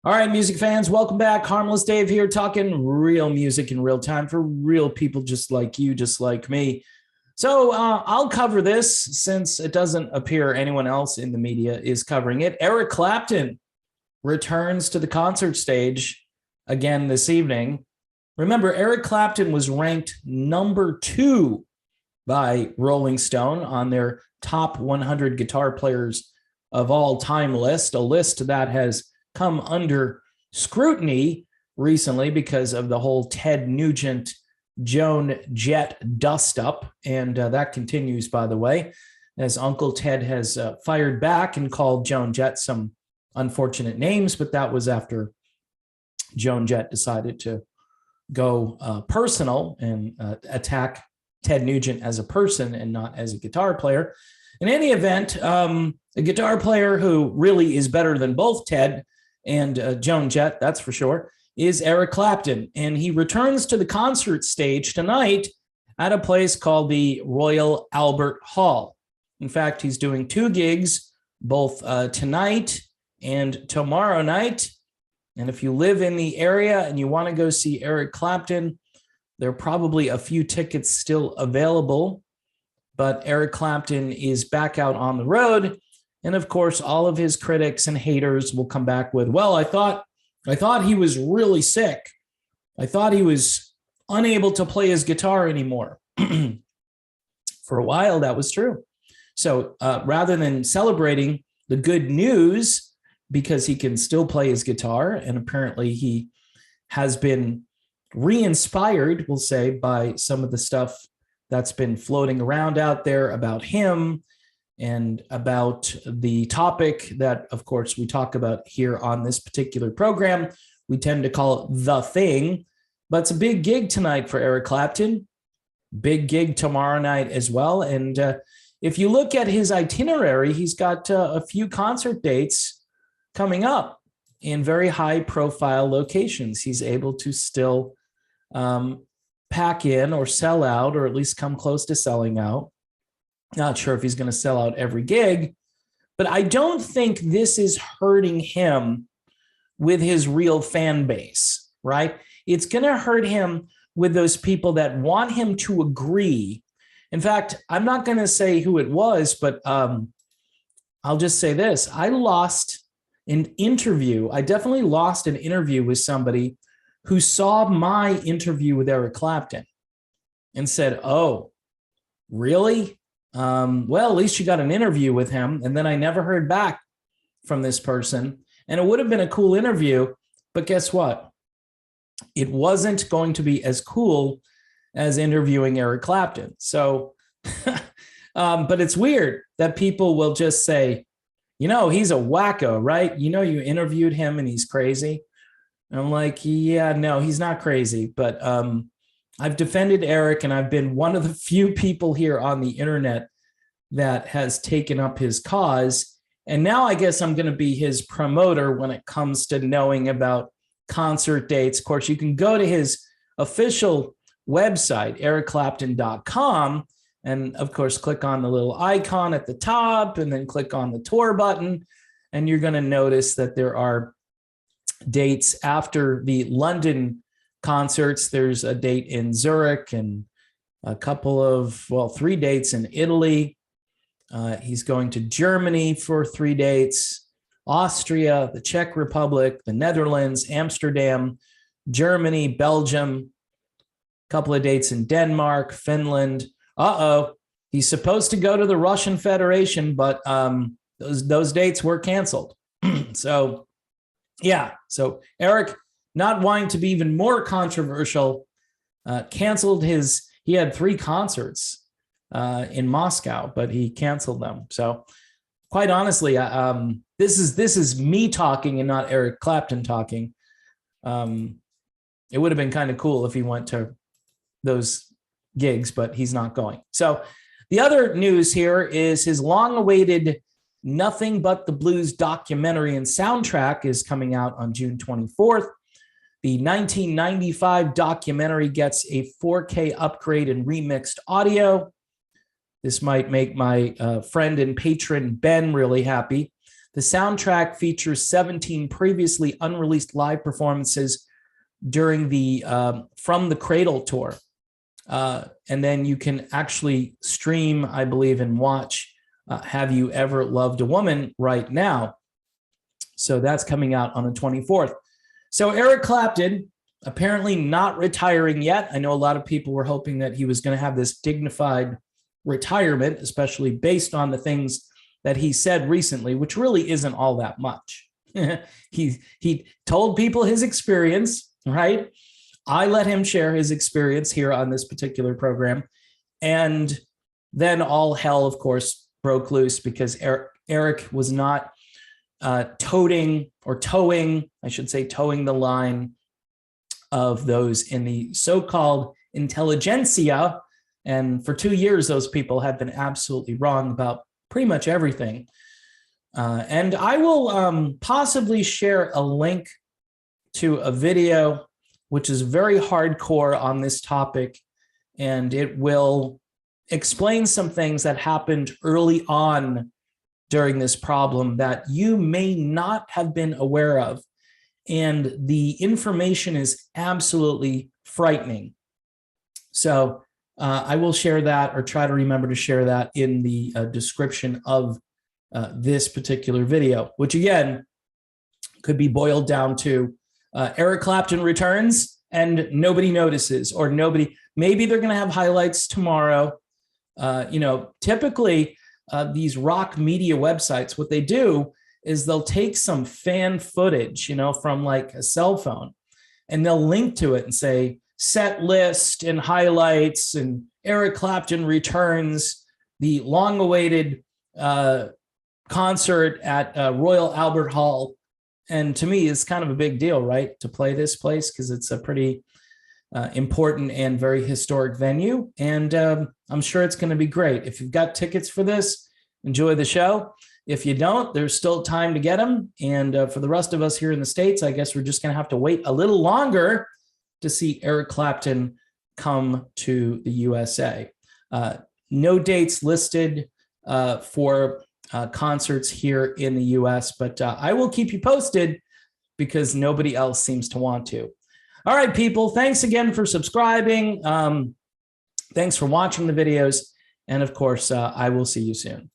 All right, music fans, welcome back. Harmless Dave here, talking real music in real time for real people just like you, just like me. So I'll cover this since it doesn't appear anyone else in the media is covering it. Eric Clapton returns to the concert stage again this evening. Remember, Eric Clapton was ranked number 2 by Rolling Stone on their top 100 guitar players of all time list, a list that has come under scrutiny recently because of the whole Ted Nugent Joan Jett dust up. And that continues, by the way, as Uncle Ted has fired back and called Joan Jett some unfortunate names. But that was after Joan Jett decided to go personal and attack Ted Nugent as a person and not as a guitar player. In any event, a guitar player who really is better than both Ted and Joan Jett, that's for sure, is Eric Clapton. And he returns to the concert stage tonight at a place called the Royal Albert Hall. In fact, he's doing 2 gigs, both tonight and tomorrow night. And if you live in the area and you want to go see Eric Clapton, there are probably a few tickets still available. But Eric Clapton is back out on the road. And of course, all of his critics and haters will come back with, well, I thought he was really sick. I thought he was unable to play his guitar anymore. For a while, that was true. So rather than celebrating the good news, because he can still play his guitar, and apparently he has been re-inspired, we'll say, by some of the stuff that's been floating around out there about him and about the topic that, of course, we talk about here on this particular program. We tend to call it The Thing, but it's a big gig tonight for Eric Clapton, big gig tomorrow night as well. And if you look at his itinerary, he's got a few concert dates coming up in very high-profile locations. He's able to still pack in or sell out, or at least come close to selling out. Not sure if he's going to sell out every gig, but I don't think this is hurting him with his real fan base, right? It's going to hurt him with those people that want him to agree. In fact, I'm not going to say who it was, but I'll just say this. I definitely lost an interview with somebody who saw my interview with Eric Clapton and said, oh, really? Well, at least you got an interview with him. And then I never heard back from this person. And it would have been a cool interview, but guess what? It wasn't going to be as cool as interviewing Eric Clapton. So, but it's weird that people will just say, you know, he's a wacko, right? You know, you interviewed him and he's crazy. And I'm like, yeah, no, he's not crazy. But I've defended Eric, and I've been one of the few people here on the internet that has taken up his cause. And now I guess I'm going to be his promoter when it comes to knowing about concert dates. Of course, you can go to his official website, ericclapton.com, and of course, click on the little icon at the top and then click on the tour button. And you're going to notice that there are dates after the London concerts. There's a date in Zurich and a couple of, 3 dates in Italy. He's going to Germany for 3 dates, Austria, the Czech Republic, the Netherlands, Amsterdam, Germany, Belgium, a couple of dates in Denmark, Finland. He's supposed to go to the Russian Federation, but those dates were canceled. So Eric, not wanting to be even more controversial, canceled he had 3 concerts in Moscow, but he canceled them. So quite honestly, this is me talking and not Eric Clapton talking. It would have been kind of cool if he went to those gigs, but he's not going. So the other news here is his long-awaited Nothing But the Blues documentary and soundtrack is coming out on June 24th. The 1995 documentary gets a 4K upgrade and remixed audio. This might make my friend and patron Ben really happy. The soundtrack features 17 previously unreleased live performances during the From the Cradle tour. And then you can actually stream, I believe, and watch Have You Ever Loved a Woman right now. So that's coming out on the 24th. So Eric Clapton, apparently not retiring yet. I know a lot of people were hoping that he was going to have this dignified retirement, especially based on the things that he said recently, which really isn't all that much. He told people his experience, right? I let him share his experience here on this particular program. And then all hell, of course, broke loose because Eric was not towing the line of those in the so-called intelligentsia. And for 2 years, those people have been absolutely wrong about pretty much everything. And I will possibly share a link to a video which is very hardcore on this topic, and it will explain some things that happened early on during this problem that you may not have been aware of. And the information is absolutely frightening. So I will share that, or try to remember to share that in the description of this particular video, which again could be boiled down to Eric Clapton returns and nobody notices, or maybe they're going to have highlights tomorrow. Typically these rock media websites, what they do is they'll take some fan footage, from like a cell phone, and they'll link to it and say set list and highlights, and Eric Clapton returns, the long-awaited concert at Royal Albert Hall. And to me, it's kind of a big deal, right, to play this place, because it's a pretty important and very historic venue. And I'm sure it's going to be great. If you've got tickets for this, enjoy the show. If you don't, there's still time to get them. And for the rest of us here in the States, I guess we're just going to have to wait a little longer to see Eric Clapton come to the USA. No dates listed for concerts here in the US, but I will keep you posted because nobody else seems to want to. All right, people, thanks again for subscribing. Thanks for watching the videos. And of course, I will see you soon.